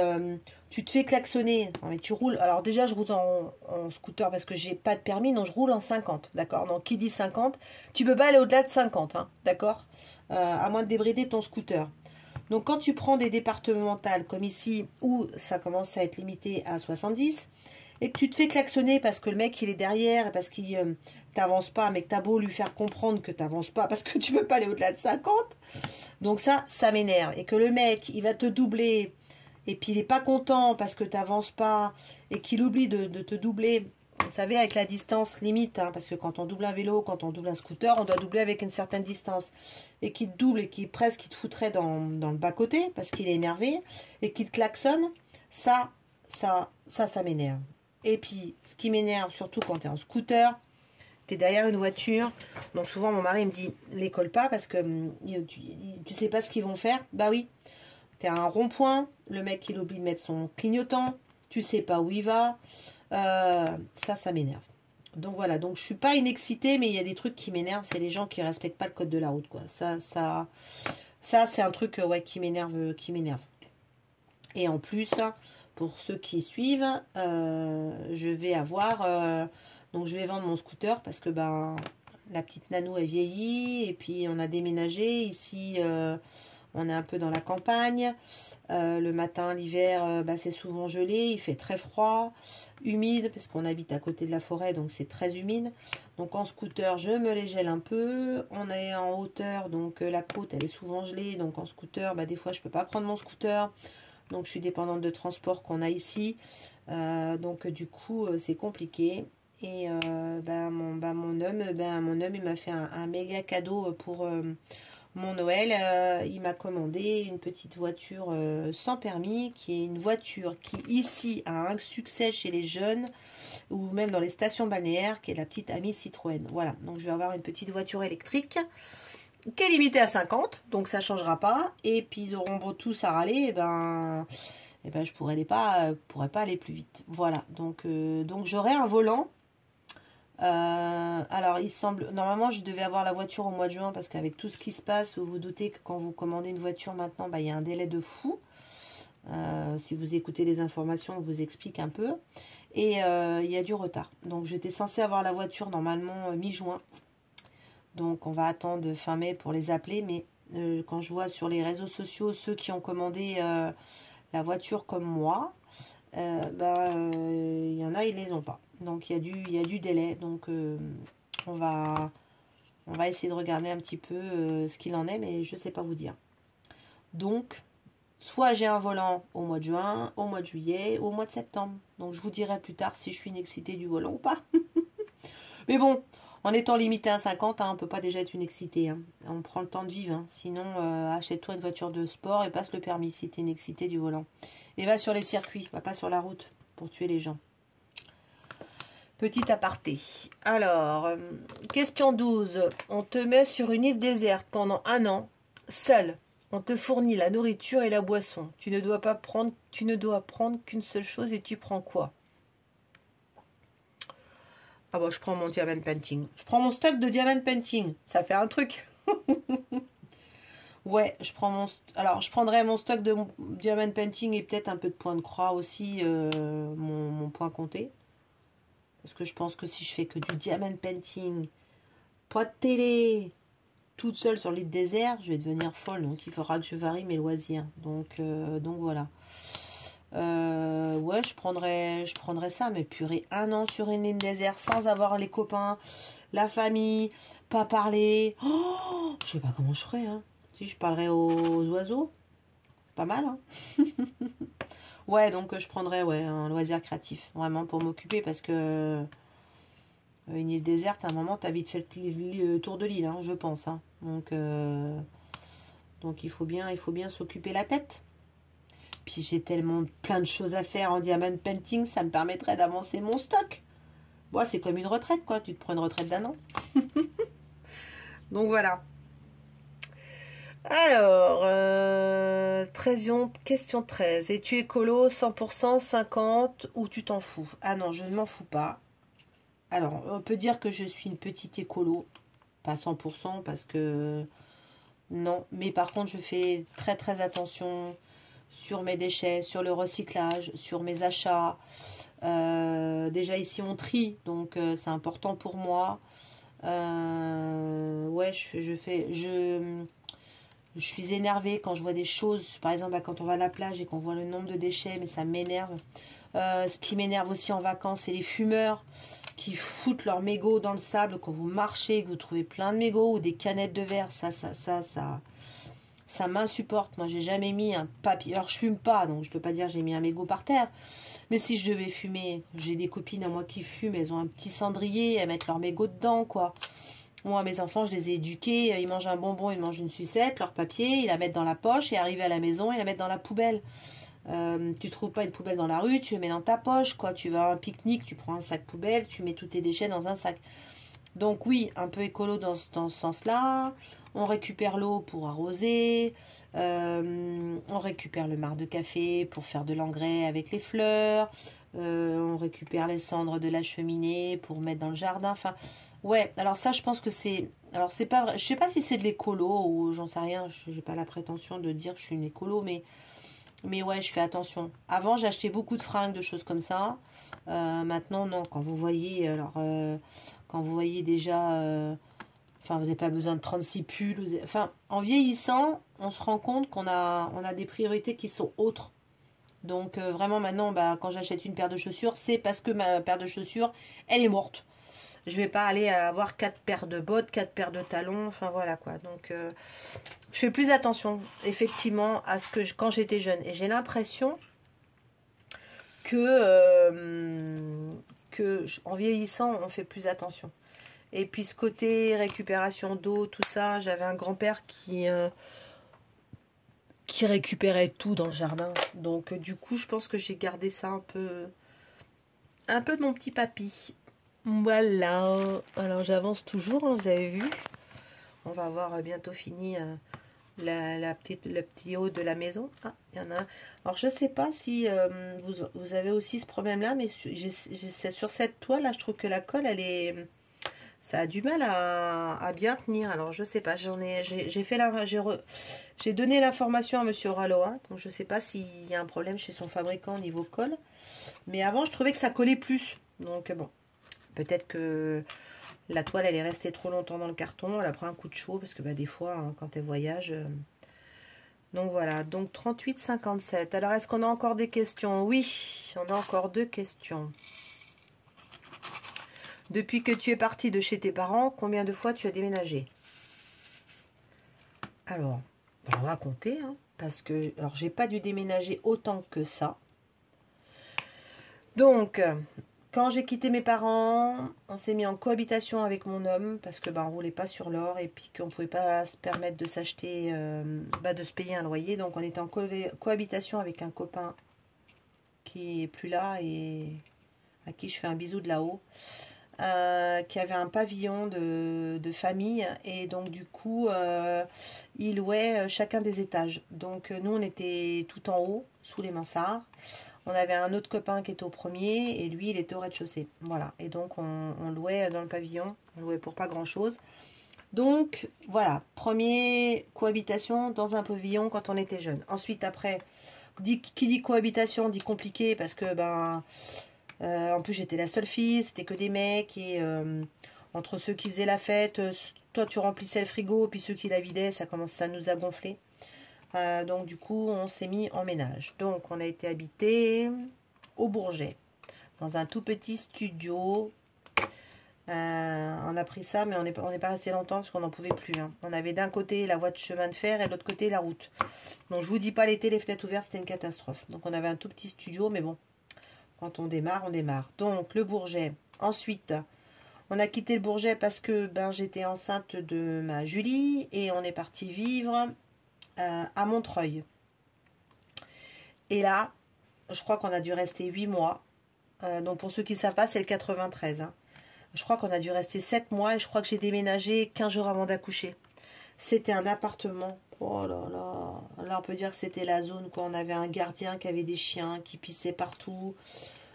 tu te fais klaxonner. Non, mais tu roules. Alors déjà je roule en scooter parce que j'ai pas de permis, donc je roule en 50, d'accord. Donc qui dit 50, tu peux pas aller au-delà de 50, hein, d'accord, à moins de débrider ton scooter. Donc quand tu prends des départementales comme ici où ça commence à être limité à 70 et que tu te fais klaxonner parce que le mec il est derrière et parce qu'il t'avance pas, mais que t'as beau lui faire comprendre que t'avances pas parce que tu peux pas aller au-delà de 50, donc ça m'énerve. Et que le mec il va te doubler et puis il est pas content parce que t'avances pas et qu'il oublie de te doubler. Vous savez, avec la distance limite, hein, parce que quand on double un vélo, quand on double un scooter, on doit doubler avec une certaine distance. Et qu'il te double et qu'il presque il te foutrait dans le bas-côté parce qu'il est énervé et qu'il te klaxonne, ça m'énerve. Et puis, ce qui m'énerve, surtout quand tu es en scooter, tu es derrière une voiture. Donc souvent, mon mari me dit, les colle pas parce que tu sais pas ce qu'ils vont faire. Bah oui, tu es à un rond-point, le mec il oublie de mettre son clignotant, tu sais pas où il va. Ça m'énerve. Donc voilà, donc je suis pas inexcitée, mais il y a des trucs qui m'énervent, c'est les gens qui respectent pas le code de la route, quoi. Ça c'est un truc ouais, qui m'énerve. Et en plus, pour ceux qui suivent, je vais avoir... donc je vais vendre mon scooter parce que ben la petite Nanou est vieillie et puis on a déménagé. Ici, on est un peu dans la campagne. Le matin, l'hiver, c'est souvent gelé. Il fait très froid, humide parce qu'on habite à côté de la forêt, donc c'est très humide. Donc en scooter, je me les gèle un peu. On est en hauteur, donc la côte, elle est souvent gelée. Donc en scooter, des fois, je peux pas prendre mon scooter. Donc je suis dépendante de transport qu'on a ici. Donc du coup, c'est compliqué. Et mon homme, il m'a fait un méga cadeau pour mon Noël. Il m'a commandé une petite voiture sans permis, qui est une voiture qui ici a un succès chez les jeunes ou même dans les stations balnéaires, qui est la petite amie Citroën. Voilà, donc je vais avoir une petite voiture électrique qui est limitée à 50, donc ça changera pas. Et puis ils auront beau tous à râler, je pourrais pas aller plus vite. Voilà, donc j'aurai un volant. Alors il semble, normalement je devais avoir la voiture au mois de juin parce qu'avec tout ce qui se passe, vous vous doutez que quand vous commandez une voiture maintenant, il y a un délai de fou. Si vous écoutez les informations, on vous explique un peu. Et il y a du retard. Donc j'étais censée avoir la voiture normalement mi-juin. Donc on va attendre fin mai pour les appeler. Mais quand je vois sur les réseaux sociaux ceux qui ont commandé la voiture comme moi, il y en a, ils les ont pas. Donc il y a du délai. Donc on va essayer de regarder un petit peu ce qu'il en est, mais je sais pas vous dire. Donc, soit j'ai un volant au mois de juin, au mois de juillet, ou au mois de septembre. Donc je vous dirai plus tard si je suis une excitée du volant ou pas. Mais bon, en étant limité à 50, hein, on ne peut pas déjà être une excitée. Hein. On prend le temps de vivre. Hein. Sinon, achète-toi une voiture de sport et passe le permis si tu es une excitée du volant. Et va sur les circuits, va pas sur la route pour tuer les gens. Petit aparté. Alors, question 12. On te met sur une île déserte pendant 1 an, seul. On te fournit la nourriture et la boisson. Tu ne dois prendre qu'une seule chose et tu prends quoi? Ah bon, je prends mon diamond painting. Je prends mon stock de diamond painting. Ça fait un truc. Ouais, alors je prendrais mon stock de diamond painting et peut-être un peu de point de croix aussi, mon point compté. Parce que je pense que si je fais que du diamond painting, pas de télé, toute seule sur l'île désert, je vais devenir folle. Donc il faudra que je varie mes loisirs. Donc voilà. Ouais, je prendrais ça. Mais purée, 1 an sur une île désert sans avoir les copains, la famille, pas parler. Oh, je sais pas comment je ferais. Hein. Si je parlerais aux oiseaux, c'est pas mal. Hein. Ouais, donc je prendrais un loisir créatif. Vraiment pour m'occuper parce que... Une île déserte, à un moment, tu as vite fait le tour de l'île, hein, je pense. Hein. Donc il faut bien s'occuper la tête. Puis j'ai tellement plein de choses à faire en diamond painting, ça me permettrait d'avancer mon stock. Bon, c'est comme une retraite, quoi. Tu te prends une retraite d'1 an. Donc voilà. Alors, question 13. Es-tu écolo 100%, 50 ou tu t'en fous? Ah non, je ne m'en fous pas. Alors, on peut dire que je suis une petite écolo, pas 100% parce que non, mais par contre, je fais très très attention sur mes déchets, sur le recyclage, sur mes achats. Déjà ici, on trie, donc c'est important pour moi. Ouais, je suis énervée quand je vois des choses, par exemple, quand on va à la plage et qu'on voit le nombre de déchets, mais ça m'énerve. Ce qui m'énerve aussi en vacances, c'est les fumeurs qui foutent leurs mégots dans le sable quand vous marchez, que vous trouvez plein de mégots ou des canettes de verre. Ça m'insupporte. Moi, j'ai jamais mis un papier. Alors, je fume pas, donc je peux pas dire j'ai mis un mégot par terre. Mais si je devais fumer, j'ai des copines à moi qui fument, elles ont un petit cendrier, elles mettent leur mégot dedans, quoi. Moi, mes enfants, je les ai éduqués. Ils mangent un bonbon, ils mangent une sucette, leur papier, ils la mettent dans la poche et arrivent à la maison, ils la mettent dans la poubelle. Tu trouves pas une poubelle dans la rue, tu le mets dans ta poche, quoi. Tu vas à un pique-nique, tu prends un sac poubelle, tu mets tous tes déchets dans un sac. Donc oui, un peu écolo dans ce sens-là. On récupère l'eau pour arroser. On récupère le marc de café pour faire de l'engrais avec les fleurs. On récupère les cendres de la cheminée pour mettre dans le jardin. Enfin, ouais, alors ça, je pense que c'est... Alors, c'est pas vrai. Je sais pas si c'est de l'écolo ou j'en sais rien. J'ai pas la prétention de dire que je suis une écolo, mais ouais, je fais attention. Avant, j'achetais beaucoup de fringues, de choses comme ça. Maintenant, non. Quand vous voyez, quand vous voyez déjà, enfin, vous n'avez pas besoin de 36 pulls. Enfin, en vieillissant, on se rend compte qu'on a des priorités qui sont autres. Donc, vraiment, maintenant, quand j'achète une paire de chaussures, c'est parce que ma paire de chaussures, elle est morte. Je vais pas aller avoir 4 paires de bottes, 4 paires de talons. Enfin, voilà, quoi. Donc, je fais plus attention, effectivement, à ce que quand j'étais jeune. Et j'ai l'impression que en vieillissant, on fait plus attention. Et puis ce côté récupération d'eau, tout ça, j'avais un grand-père qui récupérait tout dans le jardin. Donc du coup, je pense que j'ai gardé ça un peu de mon petit papy. Voilà. Alors j'avance toujours, hein, vous avez vu. On va avoir bientôt fini le petit haut de la maison. Ah, il y en a un. Alors je sais pas si vous avez aussi ce problème là, mais sur cette toile là, je trouve que la colle elle est ça a du mal à bien tenir. Alors, je sais pas, j'ai donné l'information à Monsieur Raloa, donc je sais pas s'il y a un problème chez son fabricant au niveau colle. Mais avant, je trouvais que ça collait plus. Donc, bon, peut-être que la toile, elle est restée trop longtemps dans le carton. Elle a pris un coup de chaud, parce que bah, des fois, hein, quand elle voyage... Donc voilà, donc 38,57. Alors, est-ce qu'on a encore des questions? Oui, on a encore 2 questions. Depuis que tu es parti de chez tes parents, combien de fois tu as déménagé? Alors, on va compter, hein, parce que... Alors, j'ai pas dû déménager autant que ça. Donc, quand j'ai quitté mes parents, on s'est mis en cohabitation avec mon homme, parce que on roulait pas sur l'or, et puis qu'on pouvait pas se permettre de s'acheter, de se payer un loyer. Donc, on était en cohabitation avec un copain qui est plus là, et à qui je fais un bisou de là-haut. Qui avait un pavillon de famille, et donc du coup il louait chacun des étages. Donc nous on était tout en haut sous les mansards, on avait un autre copain qui était au premier et lui il était au rez-de-chaussée, voilà, et donc on louait dans le pavillon, on louait pour pas grand chose. Donc voilà, premier cohabitation dans un pavillon quand on était jeune. Ensuite après, qui dit cohabitation dit compliqué, parce que en plus, j'étais la seule fille, c'était que des mecs, et entre ceux qui faisaient la fête, toi tu remplissais le frigo, puis ceux qui la vidaient, ça nous a gonflé. Donc du coup, on s'est mis en ménage. Donc on a été habité au Bourget, dans un tout petit studio. On a pris ça, mais on n'est pas resté longtemps parce qu'on n'en pouvait plus, hein. On avait d'un côté la voie de chemin de fer et de l'autre côté la route. Donc je vous dis pas, l'été, les fenêtres ouvertes, c'était une catastrophe. Donc on avait un tout petit studio, mais bon. Quand on démarre, on démarre. Donc, le Bourget. Ensuite, on a quitté le Bourget parce que j'étais enceinte de ma Julie et on est parti vivre à Montreuil. Et là, je crois qu'on a dû rester 8 mois. Donc, pour ceux qui ne savent pas, c'est le 93. Hein. Je crois qu'on a dû rester 7 mois et je crois que j'ai déménagé 15 jours avant d'accoucher. C'était un appartement. Oh là là. Là, on peut dire que c'était la zone, quoi. On avait un gardien qui avait des chiens qui pissaient partout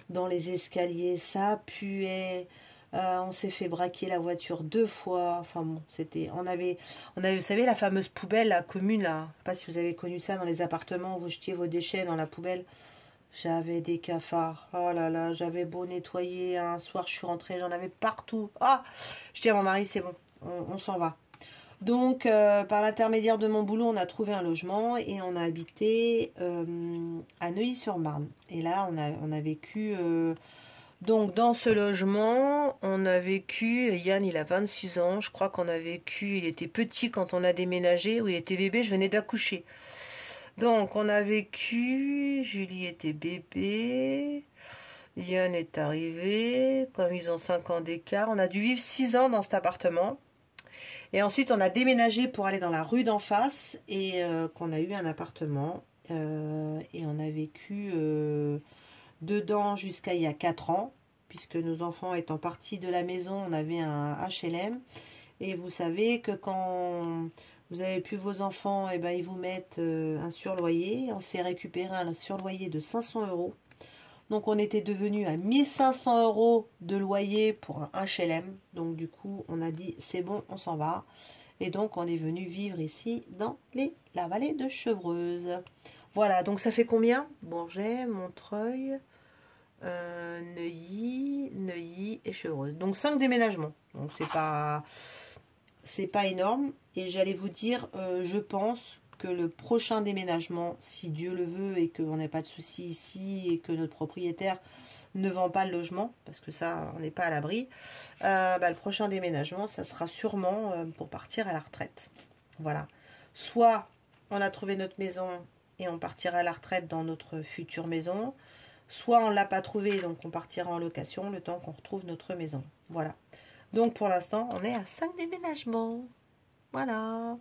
dans les escaliers. Ça puait. On s'est fait braquer la voiture 2 fois. Enfin bon, c'était... On avait, vous savez, la fameuse poubelle, la commune, là. Je sais pas si vous avez connu ça dans les appartements où vous jetiez vos déchets dans la poubelle. J'avais des cafards. Oh là là, j'avais beau nettoyer. Un soir, je suis rentrée, j'en avais partout. Ah, je dis à mon mari, c'est bon, on s'en va. Donc, par l'intermédiaire de mon boulot, on a trouvé un logement et on a habité à Neuilly-sur-Marne. Et là, on a vécu... donc, dans ce logement, on a vécu... Yann, il a 26 ans. Je crois qu'on a vécu... Il était petit quand on a déménagé. Ou il était bébé, je venais d'accoucher. Donc, on a vécu... Julie était bébé... Yann est arrivé. Comme ils ont 5 ans d'écart. On a dû vivre 6 ans dans cet appartement. Et ensuite, on a déménagé pour aller dans la rue d'en face et qu'on a eu un appartement. Et on a vécu dedans jusqu'à il y a 4 ans, puisque nos enfants étant partis de la maison, on avait un HLM. Et vous savez que quand vous avez plus vos enfants, et ils vous mettent un surloyer. On s'est récupéré un surloyer de 500 €. Donc, on était devenu à 1500 € de loyer pour un HLM. Donc, du coup, on a dit, c'est bon, on s'en va. Et donc, on est venu vivre ici, dans la vallée de Chevreuse. Voilà, donc ça fait combien? Bourget, Montreuil, Neuilly et Chevreuse. Donc, 5 déménagements. Donc, c'est pas énorme. Et j'allais vous dire, je pense que le prochain déménagement, si Dieu le veut et qu'on n'a pas de soucis ici et que notre propriétaire ne vend pas le logement, parce que ça, on n'est pas à l'abri, le prochain déménagement, ça sera sûrement pour partir à la retraite. Voilà. Soit on a trouvé notre maison et on partira à la retraite dans notre future maison, soit on ne l'a pas trouvé, donc on partira en location le temps qu'on retrouve notre maison. Voilà. Donc pour l'instant, on est à 5 déménagements. Voilà.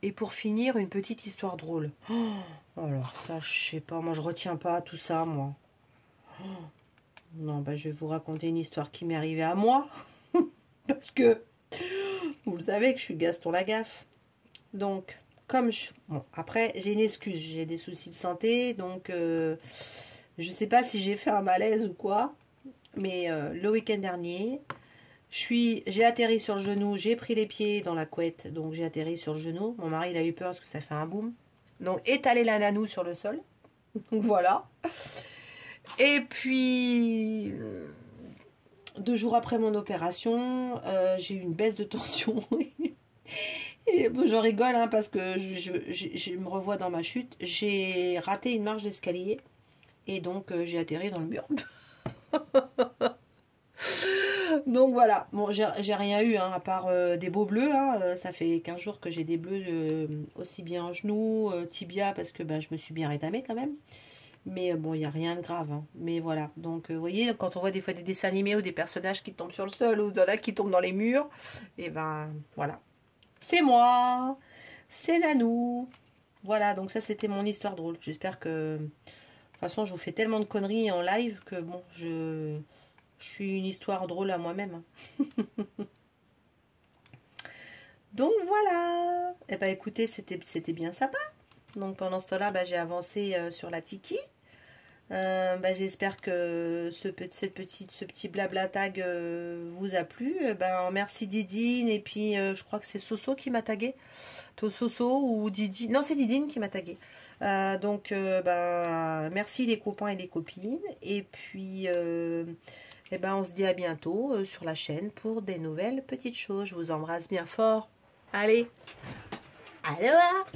Et pour finir, une petite histoire drôle. Oh, alors ça, je sais pas, moi je retiens pas tout ça, moi. Oh, non, je vais vous raconter une histoire qui m'est arrivée à moi. Parce que, vous le savez que je suis Gaston Lagaffe. Donc, bon, après, j'ai une excuse, j'ai des soucis de santé, donc je sais pas si j'ai fait un malaise ou quoi. Mais le week-end dernier, J'ai atterri sur le genou, j'ai pris les pieds dans la couette, donc j'ai atterri sur le genou. Mon mari, il a eu peur parce que ça fait un boom. Donc, étaler la nanou sur le sol. Voilà. Et puis, 2 jours après mon opération, j'ai eu une baisse de tension. Et bon, je rigole hein, parce que je me revois dans ma chute. J'ai raté une marche d'escalier et donc j'ai atterri dans le mur. Donc voilà, bon, j'ai rien eu hein, à part des beaux bleus. Hein, ça fait 15 jours que j'ai des bleus aussi bien en genou, tibia, parce que ben, je me suis bien rétamée quand même. Mais bon, il n'y a rien de grave. Hein. Mais voilà, donc vous voyez, quand on voit des fois des dessins animés ou des personnages qui tombent sur le sol ou qui tombent dans les murs, et ben voilà. C'est moi, c'est Nanou. Voilà, donc ça c'était mon histoire drôle. J'espère que... De toute façon, je vous fais tellement de conneries en live que bon, je suis une histoire drôle à moi-même. Donc voilà. Eh ben écoutez, c'était bien sympa. Donc pendant ce temps-là, bah, j'ai avancé sur la Tiki. Bah, j'espère que ce petit blabla tag vous a plu. Ben, merci Didine. Et puis je crois que c'est Soso qui m'a tagué. Soso ou Didine. Non, c'est Didine qui m'a tagué. Donc ben, merci les copains et les copines. Et puis eh ben, on se dit à bientôt sur la chaîne pour des nouvelles petites choses. Je vous embrasse bien fort. Allez, aloha!